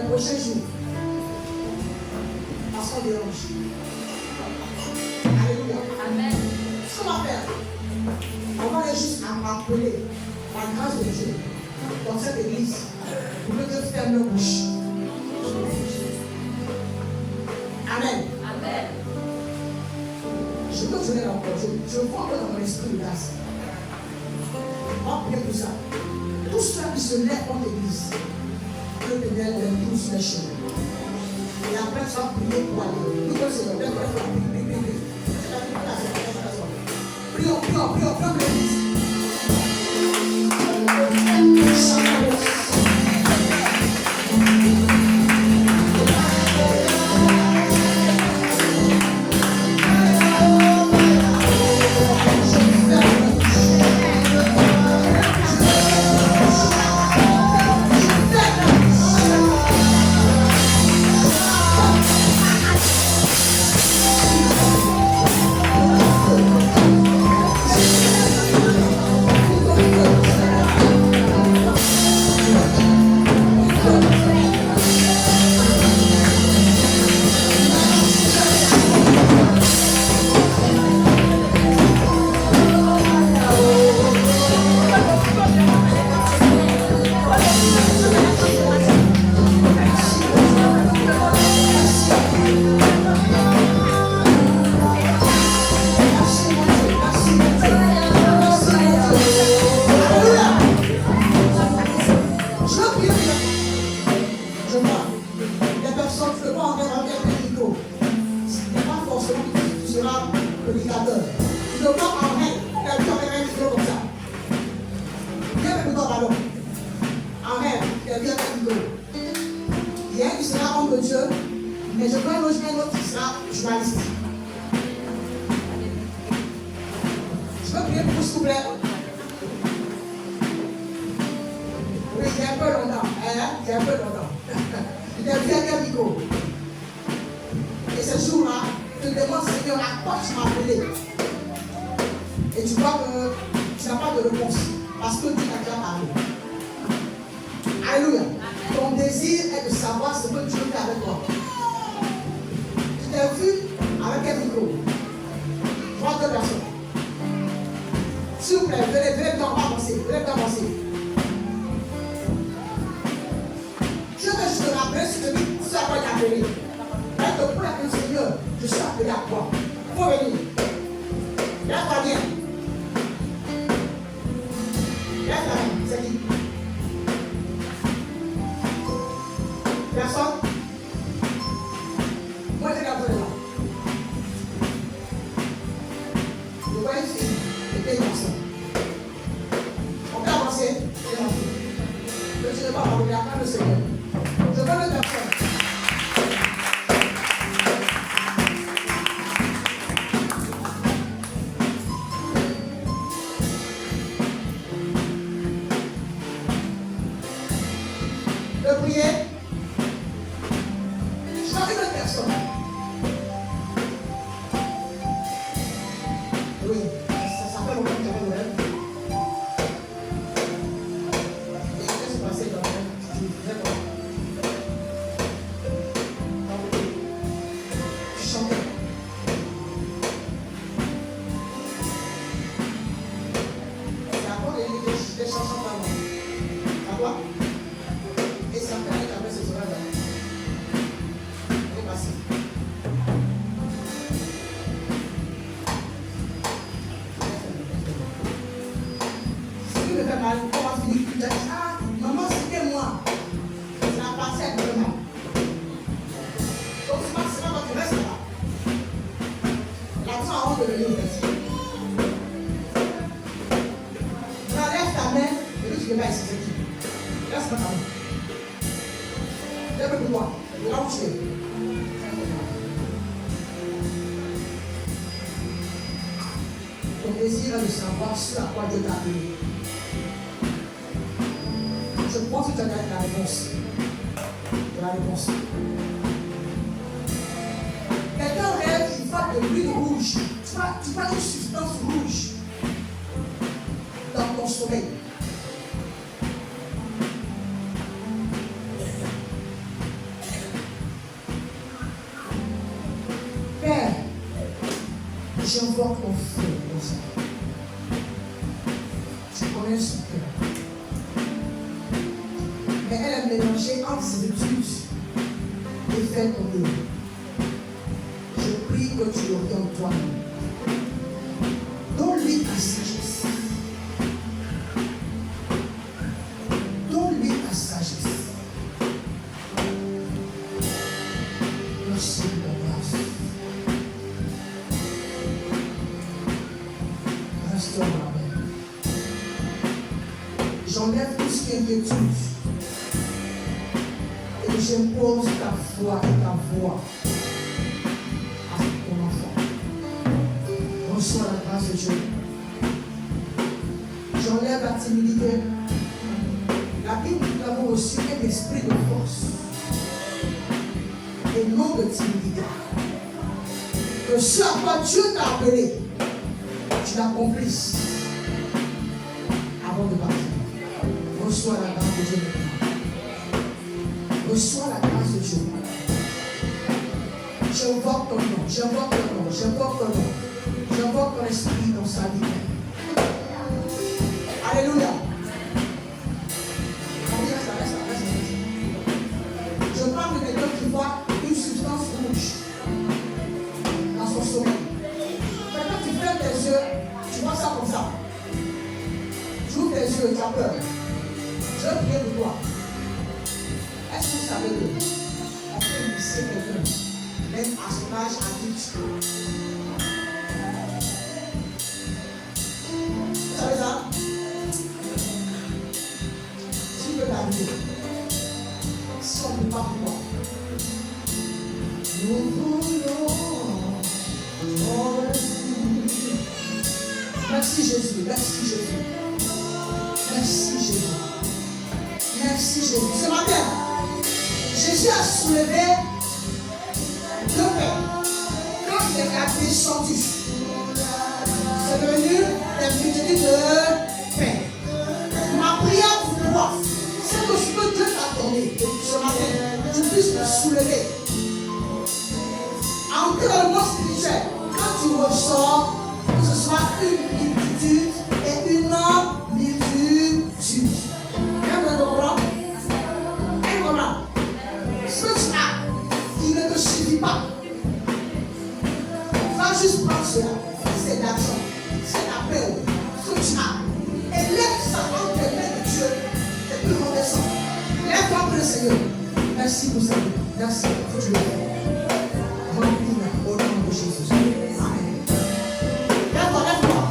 les prochains jours. Parce qu'on dérange. Alléluia. Amen. Ce qu'on va faire, on va aller juste appeler la grâce de Dieu dans cette église pour que Dieu ferme nos bouches. Amen. Amen. Je peux donner encore. Je vois encore dans mon esprit de grâce. On va prier pour ça. Tous ceux qui se lèvent contre l'église, que le Seigneur les pousse les chemins. Et après, tu vas prier pour aller. Nous, le Seigneur, prions, prions, prions, prions l'église. J'invoque ton feu dans ça. Tu connais son cœur. Mais elle a mélangé entre ses études et faire ton œuvre. Je prie que tu l'orientes toi-même. Donne-lui ta sagesse. Donne-lui ta sagesse. Merci de ta grâce. Restaure la main. J'enlève tout ce qui est inquiétude. Et j'impose ta foi et ta voix à ton enfant. Reçois la grâce de Dieu. J'enlève la timidité. La Bible que nous avons reçu est l'esprit de force et non de timidité. Que ce à quoi Dieu t'a appelé, tu l'accomplisses avant de partir. Reçois la grâce de Dieu maintenant. Reçois la grâce de Dieu. J'invoque ton nom, j'invoque ton nom, j'invoque ton nom. J'invoque ton esprit dans sa vie. Alléluia. Je parle de quelqu'un qui voit une substance rouge dans son sommeil. Quand tu fermes tes yeux, tu vois ça comme ça. Tu ouvres tes yeux et tu as peur. Je veux prier pour toi. Est-ce que vous savez que on peut laisser quelqu'un, même à son âge adulte? Vous savez ça? Si tu veux t'arriver, si on ne peut pas pour toi, nous voulons. Merci Jésus, merci Jésus. Merci Jésus. Merci Jésus. Ce matin, Jésus a soulevé deux pains. Quand il est descendu, c'est devenu des multitudes de pain. Ma prière pour toi, c'est que ce que Dieu t'a donné ce matin, tu puisses me soulever. Entrer dans le monde spirituel, quand tu ressors, que ce soit une multitude et une multitude. Ce que tu as, il ne te suffit pas. Va juste prendre cela. C'est l'argent, c'est la paix. Ce que tu as. Et lève ça entre les mains de Dieu. Et puis redescends. Lève-toi pour le Seigneur. Merci pour ça. Merci pour Dieu. Remplis-la au nom de Jésus. Amen. Lève-toi, lève-toi.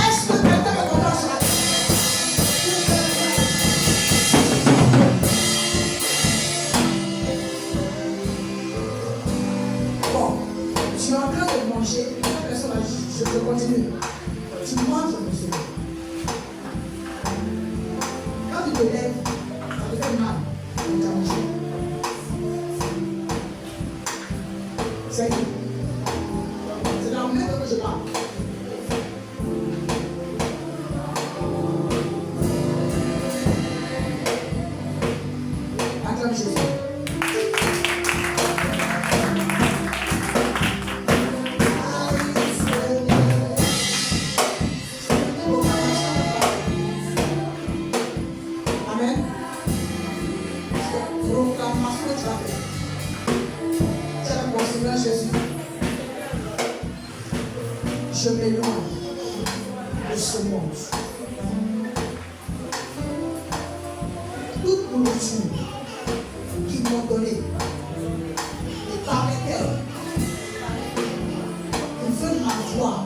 Est-ce que quelqu'un me comprend cela? Tu es en train de manger, je continue. Tu manges, monsieur. Quand tu te lèves, ça te fait mal. Tu as mangé. C'est dans le même que je parle. Acclame Jésus. Je m'éloigne de ce monde. Toute nourriture qu'ils m'ont donnée et par lesquelles ils veulent m'avoir.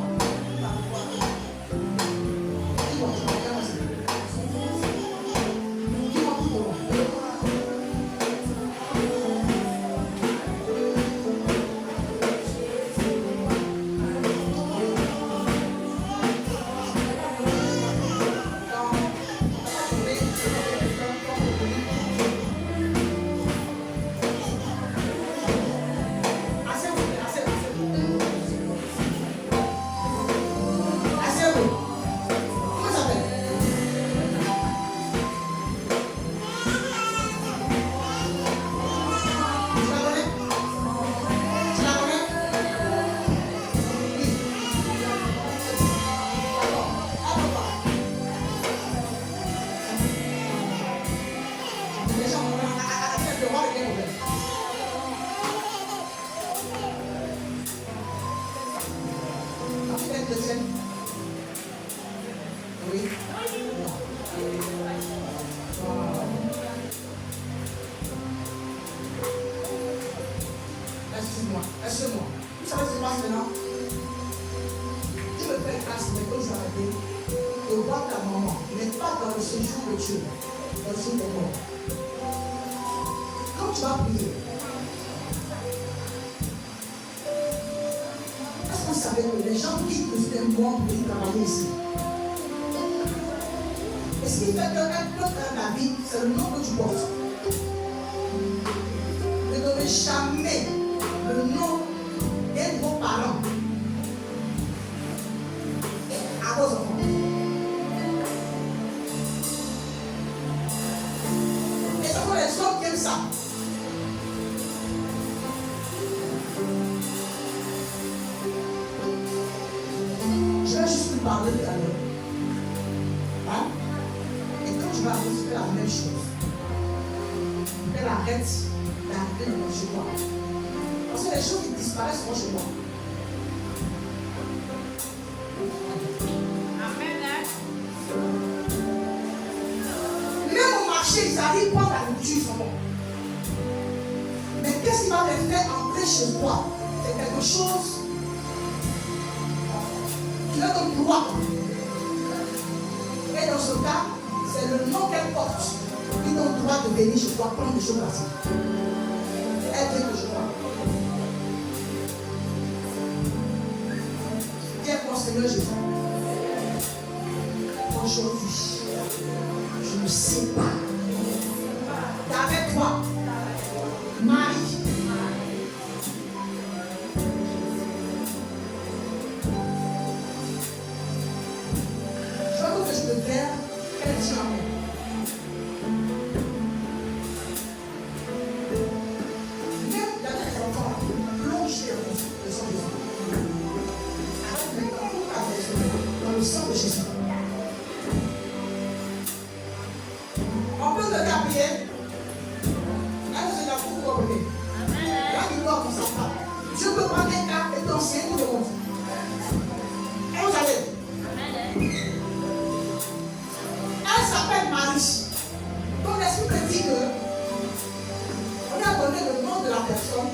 suis-moi. Laisse-moi. Vous savez ce qui se passe maintenant? Tu me fais grâce, mais comme ça va dire, de voir ta maman, mais pas dans le séjour de Dieu, dans le séjour des morts. Quand tu vas prier, est-ce que vous savez que les gens quittent le système mort pour y travailler ici? Et ce qui fait qu'un peuple dans la vie, c'est le nom que tu portes. Ne donnez jamais le nom d'un de vos parents à vos enfants. Et ce sont les hommes qui aiment ça. Je vais juste vous parler tout à l'heure. Hein? Et quand je vais arriver, je fais la même chose. Elle arrête d'arriver dans chez moi. Parce que les choses qui disparaissent sont chez moi. Amen. Même au marché, ils arrivent par la nourriture, ils sont bons. Mais qu'est-ce qui va les faire entrer chez toi? C'est quelque chose qui leur donne droit. Et dans ce cas, c'est le nom qu'elle porte qui donne droit de venir chez toi prendre des choses là-dessus. Elle dit que je crois. Dis-moi, Seigneur Jésus, aujourd'hui, je me sépare d'avec toi, Marie. Je veux que je te verre, qu'elle dit amen. Le sang de Jésus. On peut se taper. Là, je suis là pour vous appeler. Là, il doit qu'on s'en parle. Je peux prendre un cas et danser pour le monde. Et vous allez. Elle s'appelle Marie. Donc, l'esprit me dit que on a donné le nom de la personne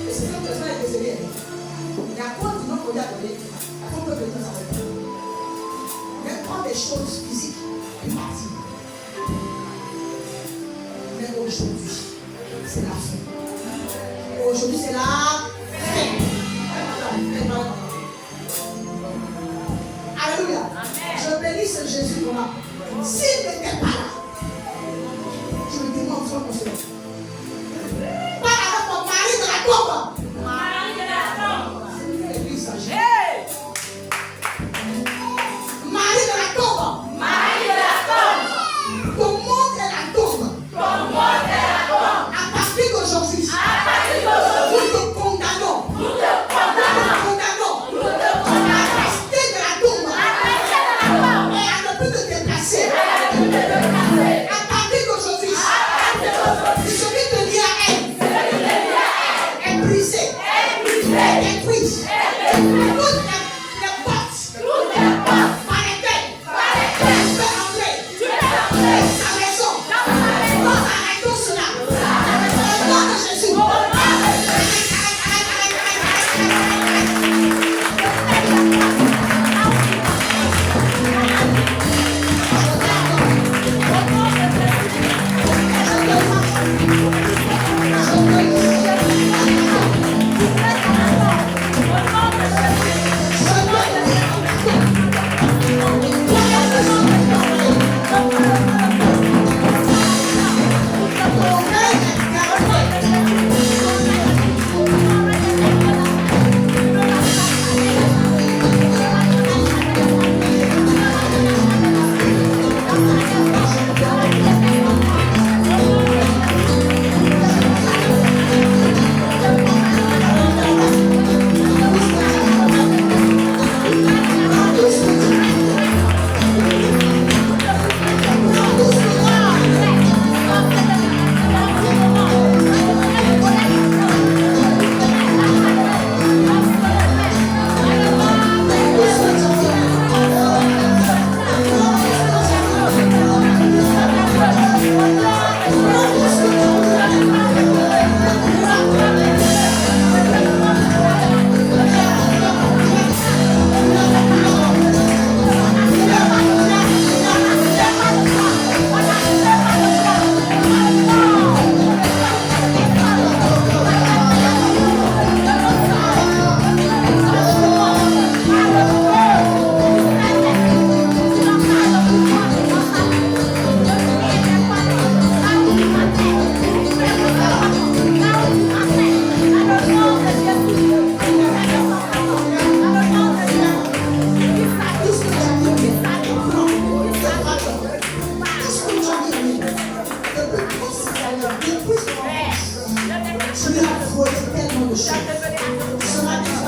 et cette personne est décédée. Il y a quoi du nom qu'on lui a donné? On peut venir s'arrêter. Des choses physiques et parties. Mais aujourd'hui, c'est la fin. Aujourd'hui, c'est la fin. Alléluia. Je bénis ce Jésus pour moi. S'il n'était pas là, je me demande son conseil. Pas avec mon mari de la tombe. Mari de la tombe. C'est l'église s'agit. Marie de la tombe. Marie de la tombe. Ton monde est la tombe. Ton monde est la tombe. À partir d'aujourd'hui. À partir d'aujourd'hui. Nous te condamnons. Nous te condamnons. Nous te condamnons. À rester de la tombe. À rester de la tombe. Et à ne plus te déplacer. À ne plus te déplacer. détruis son enfance. Tu lui as volé tellement de choses. Ce matin, je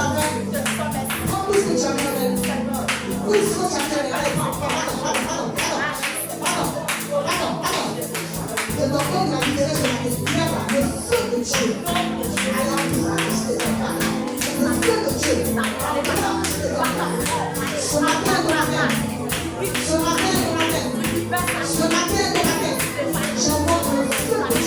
t'appelle. Prends tout ce que tu as mis en elle. Tout ce que tu as mis en elle. Pardon. Le docteur nous a libéré de la lumière, le feu de Dieu. Alors, tu vas rester dans ta vie. Le feu de Dieu. Ce matin, j'envoie le feu de Dieu.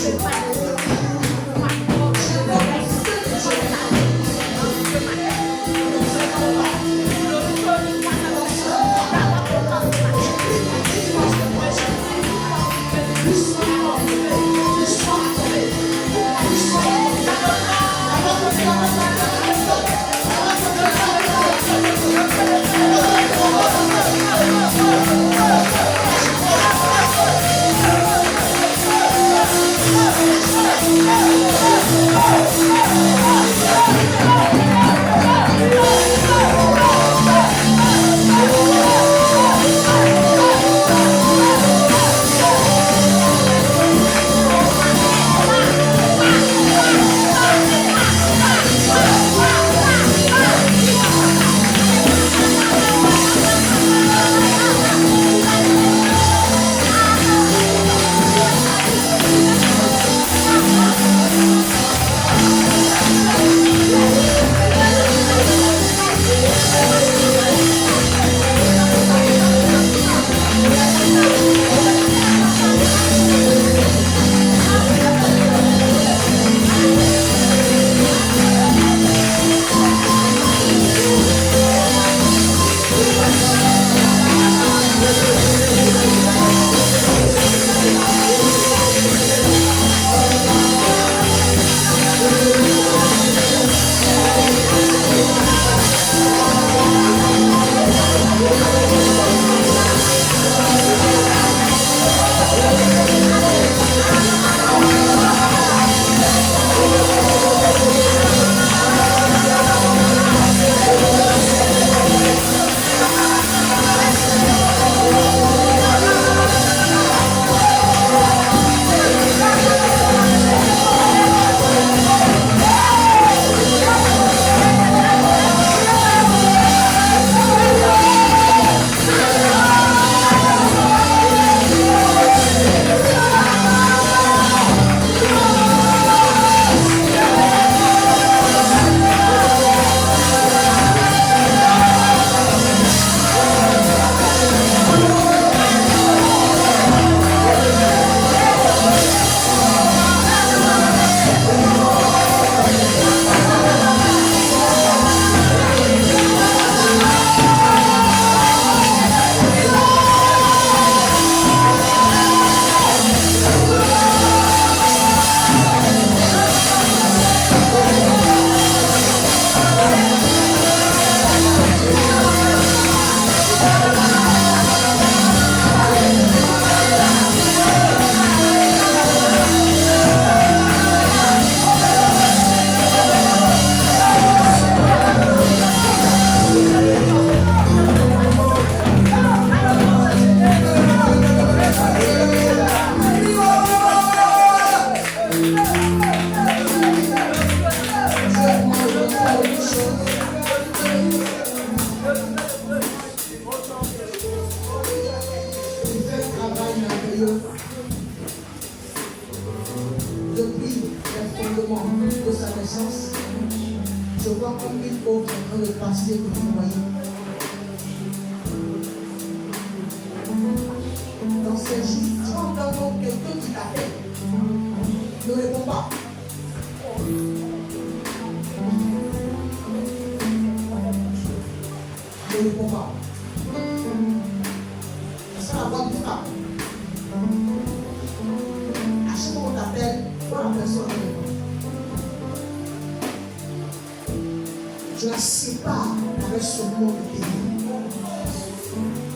Je la sépare avec ce monde béni.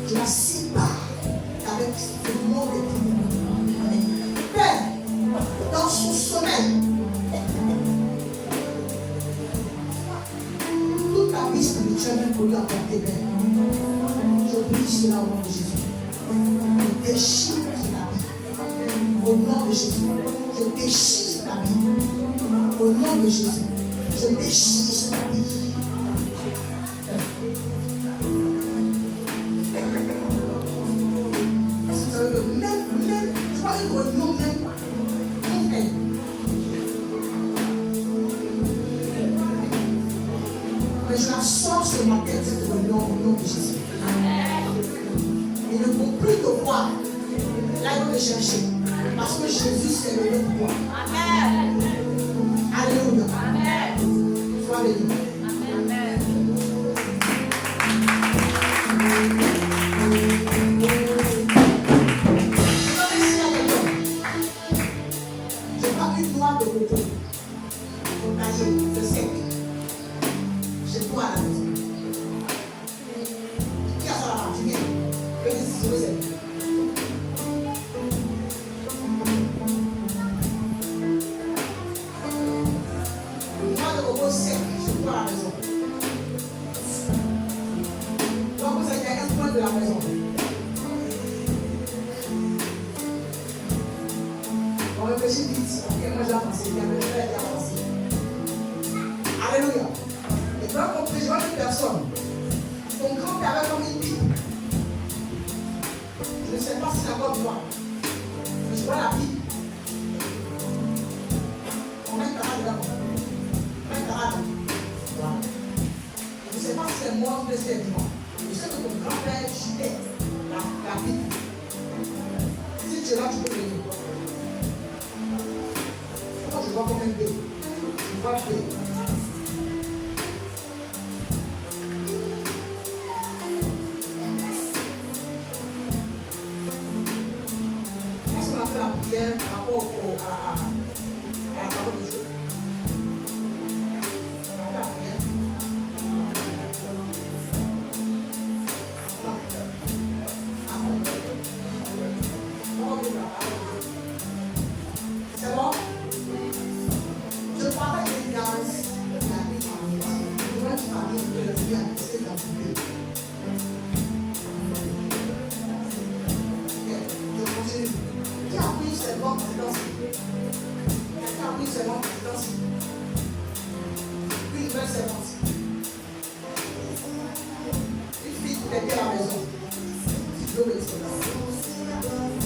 Je la sépare avec ce monde béni. Père, dans son sommeil, toute la vie spirituelle pour lui apporter Père. Je prie cela au nom de Jésus. Je déchire la vie. Au nom de Jésus. Je déchire habit. Au nom de Jésus, je déchire cet habit. Même, je crois que le nom même, mais je la sors sur ma tête, cette réunion au nom de Jésus. Ils ne vont plus te voir. Là, ils vont te chercher. Parce que Jésus s'est levé pour toi. Amen. Alléluia. Amen. Sois béni. Amen. Je n'ai pas une noix de coco. Pour tailler, c'est sec. J'ai toi à la maison. Qui a ça là-bas? Tu viens. Et dis, je sais. Sec, je dois à la maison. Donc vous êtes un point de la maison. On réfléchit vite. Ok, moi j'ai avancé. Il y a même fait avancé. Alléluia. Et tu vas comprendre, je vois une personne. Ton grand-père avait comme une pipe. Je ne sais pas si c'est encore toi. Mais je vois la pipe. On met ta main dedans. Je ne sais pas si c'est moi ou si c'est moi. Je sais que ton grand-père chutait la vie. Si tu es là, tu peux venir. Moi, je vois comme un bébé. Je vois un bébé. Est-ce qu'on a fait la prière par rapport à la parole de Dieu? C'est bon? Je parlais des gaz de la vie familiale. Moi, tu parlais de la vie à rester dans le pays. Je continue. Qui a pris seulement présidence? Qui a pris seulement présidence? Une nouvelle servante. Une fille qui était à la maison. Si tu veux me dire ça.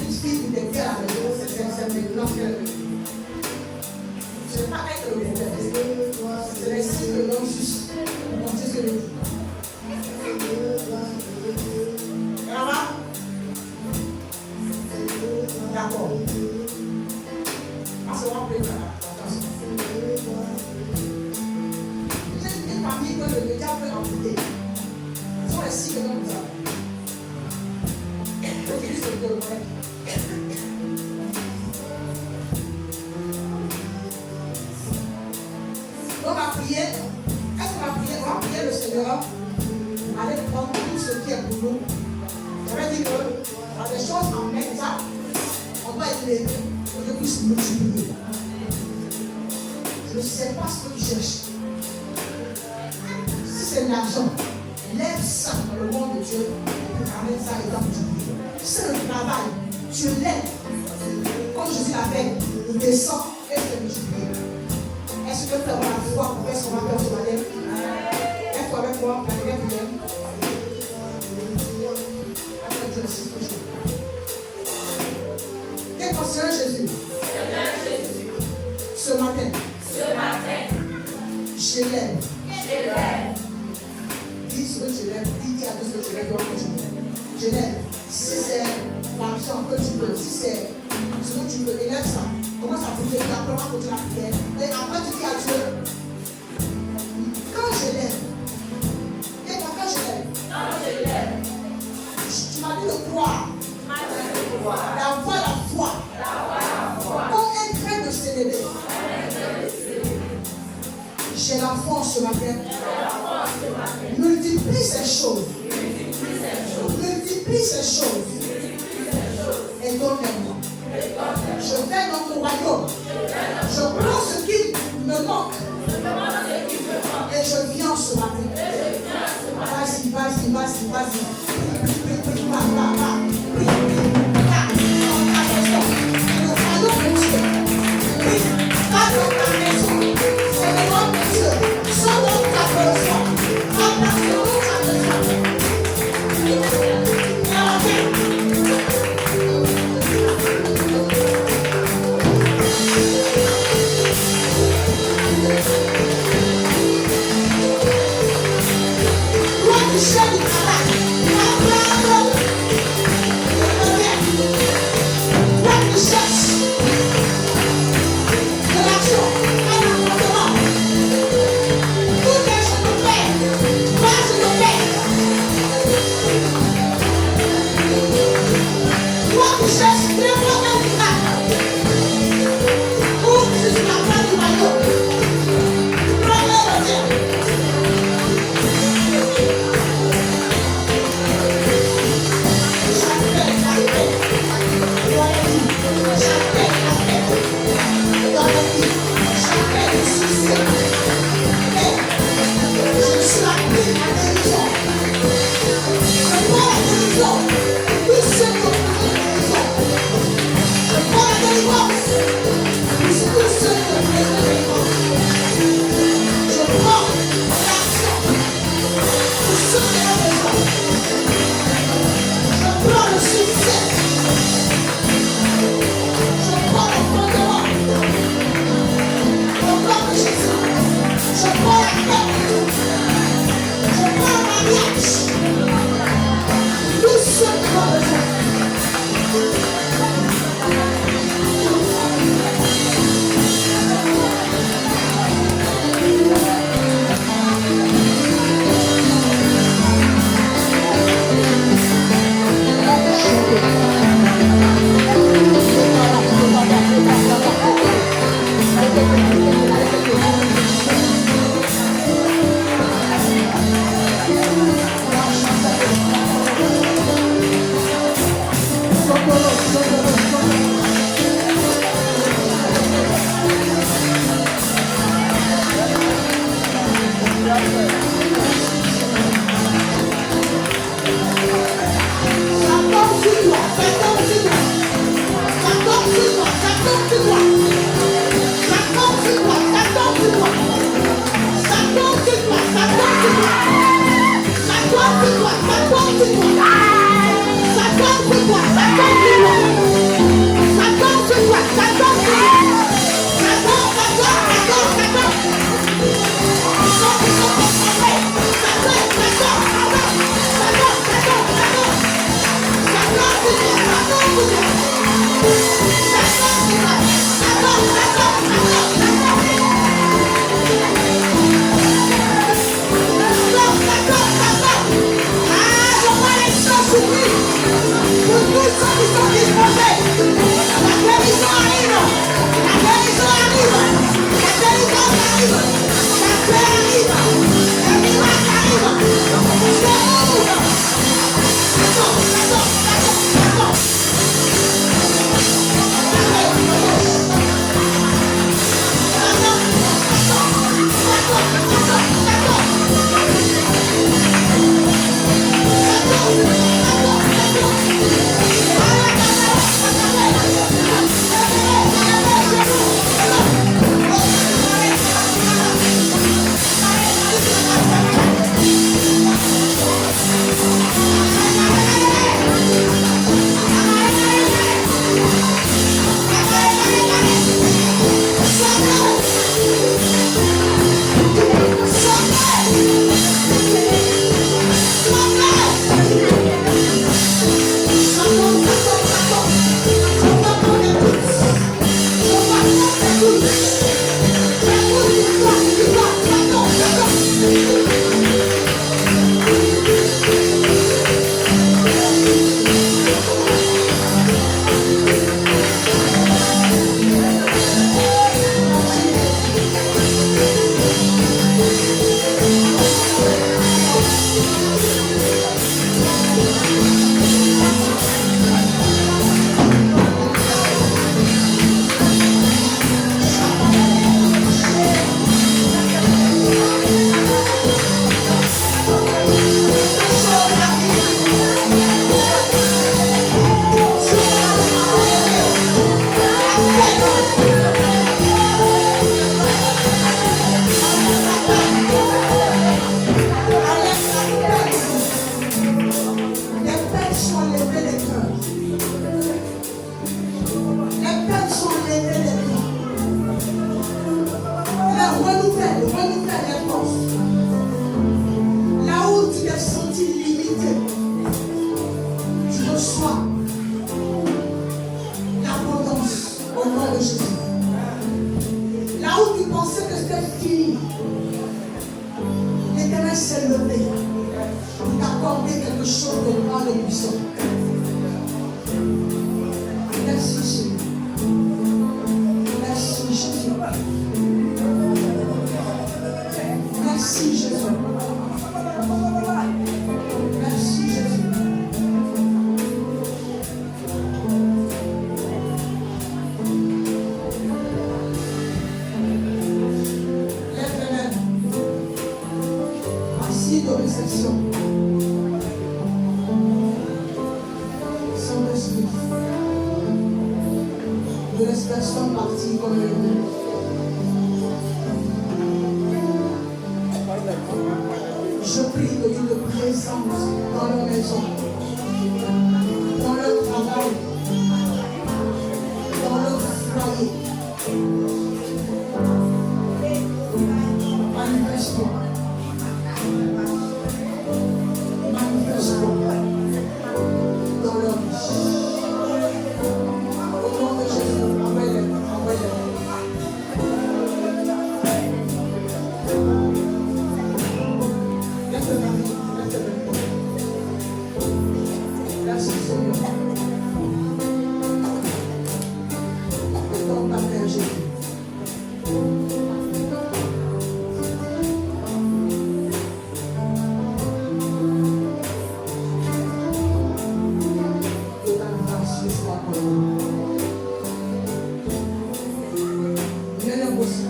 Une fille qui était à la maison, c'est maintenant qu'elle. Ce n'est pas elle qui le problème. C'est l'esprit de l'homme juste. On sait ce que je dis. Là-bas? D'accord. Parce qu'on va prier attention. J'ai une famille que le diable peut amputer. Ce sont les signes que nous avons. Donc, il faut que le problème. On va prier. Est-ce qu'on va prier? On va prier le Seigneur. Allez prendre tout ce qui est pour nous. J'avais dit que dans des choses en même temps, on doit être les pour que puisse multiplier. Je ne sais pas ce que tu cherches. Si c'est l'argent, lève ça dans le monde de Dieu et ramène ça et dans multiplier. Si c'est le travail, tu lèves. Comme Jésus l'a fait, il descend et se multiplie. Est-ce que tu as la foi pour faire ce qu'on va faire ce matin? Est-ce avec moi, la première prière? Après, Dieu le sait que je Qu'est-ce que Seigneur Jésus? Ce matin, je lève. Dis ce que je lève, dis à tout ce que je lève, je lève. Si c'est l'argent que tu veux, si c'est ce que tu veux, élève ça. Commence à prier, après on va continuer la prière. Et après tu dis à Dieu, quand je lève, et quand je lève, tu m'as dit de croire, d'avoir la foi, comme un train de s'élever. J'ai la force ce matin. Multiplie ces choses. Multiplie ces choses. Et donne-moi. Je vais dans ton royaume. Je prends ce qui me manque. Et je viens ce matin. Vas-y, vas-y, vas-y, vas-y. Prie, va. Prie, va. Le royaume de Dieu. Prie, va.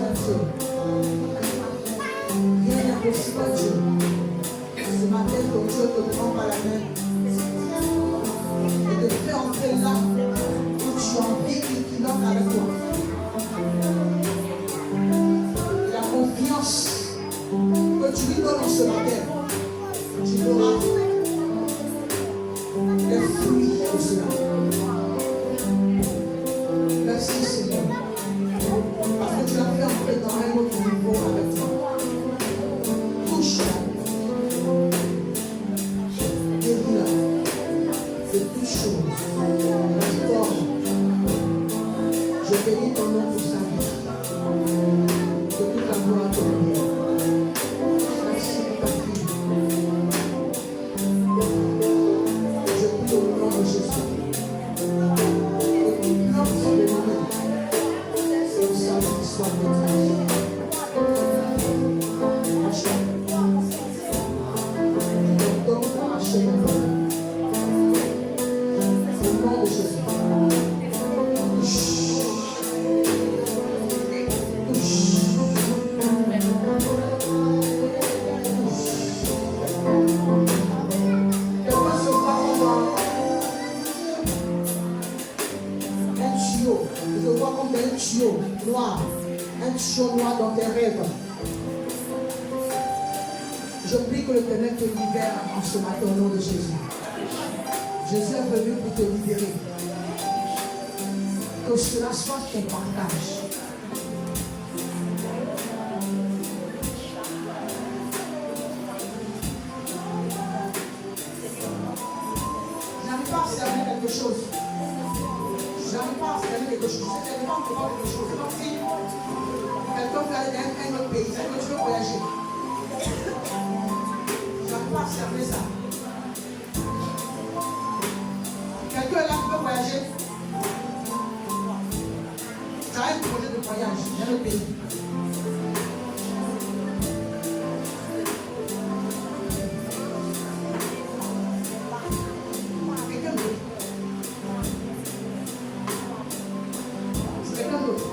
Dieu. Rien n'est impossible à Dieu. Ce matin, ton Dieu te prend par la main et te fait entrer là où tu as envie qu'il entre avec toi. Et la confiance que tu lui donnes en ce matin, tu auras les fruits de cela. Merci Seigneur. Parce que tu as fait entrer dans un autre niveau avec toi. Touche-la. Guéris-la de toutes choses. Je bénis ton nom pour sa vie. De toute la gloire à ton Dieu. Merci pour ta fille. Je prie au nom de Jésus. Et l'homme sont bénis. Et au salut qui soit béni. Noir dans tes rêves. Je prie que le Ténèbre te libère en ce matin au nom de Jésus. Jésus est venu pour te libérer. Que cela soit ton partage. Je n'arrive pas à servir quelque chose. Je n'arrive pas à servir quelque chose. Je n'arrive pas à faire quelque chose. C'est comme si quelqu'un veut aller dans un autre pays, c'est que tu veux voyager. Je n'arrive pas à servir ça. Quelqu'un est là qui veut voyager. Tu as un projet de voyage dans le pays. Quelqu'un d'autre. C'est quelqu'un d'autre.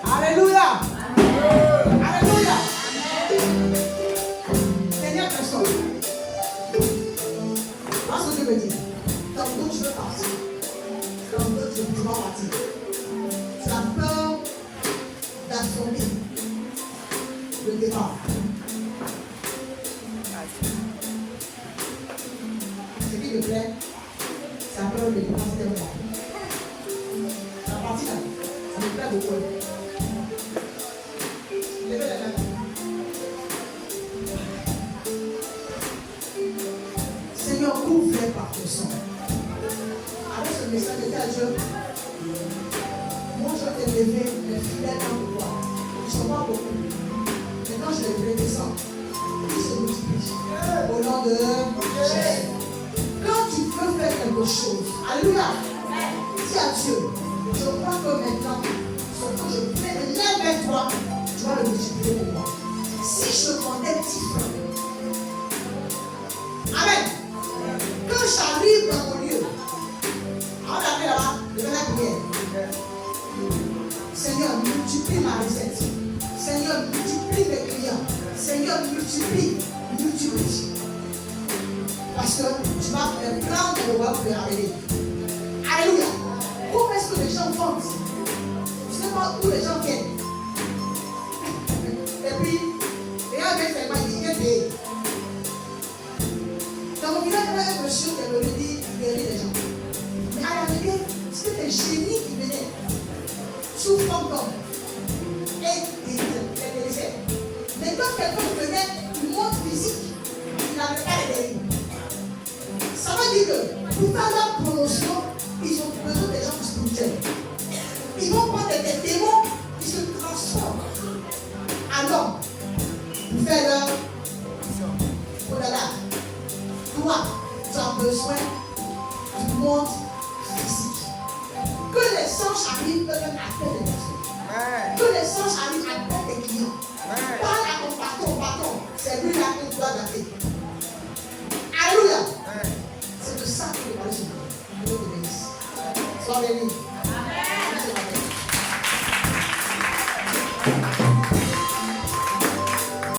Alléluia. Alléluia. Seigneur, personne. Parce que Dieu me dit, comme d'autres je veux partir, comme d'autres je veux partir. Tu as peur d'affronter le départ. Ce qui me plaît, alors le dépense était moi. La partie là, ça me plaît beaucoup. Levez la main. Seigneur, couvre-les par ton sang. Avec ce message de ta Dieu, moi je vais te lever les fidèles en toi. Ils ne sont pas beaucoup. Maintenant je les descends. Ils se multiplient. Au nom de Jésus. Quand tu peux faire quelque chose, alléluia, dis à Dieu, je crois que maintenant, ce que je fais de lève vers toi, tu vas le multiplier pour moi. Si je demandais 10 francs, amen. Quand j'arrive dans mon lieu, on appelle là-bas, je vais la prière. Seigneur, multiplie ma recette. Seigneur, multiplie mes clients. Seigneur, multiplie. Parce que tu vas faire plein de rois pour les ramener. Alléluia. Où est-ce que les gens vendent? Je ne sais pas où les gens viennent. Et puis, les gens viennent faire quoi? Ils viennent payer. Dans mon village, il y avait un monsieur qui avait dit il guérit les gens. Mais à la vérité, c'était des génies qui venaient sous forme d'homme. Et ils les laissaient. Mais quand quelqu'un venait, une montre physique, il n'avait pas les guéris. Ça veut dire que pour faire leur promotion, ils ont besoin des gens spirituels. Ils vont prendre des démons qui se transforment en hommes pour faire leur oh là là. Toi, tu as besoin du monde physique. Que les songes arrivent à faire des personnes. Que les songes arrivent à faire des clients. Parle à ton patron. C'est lui là que tu dois garder. Alléluia. C'est de ça que le Dieu te bénisse. Sois béni.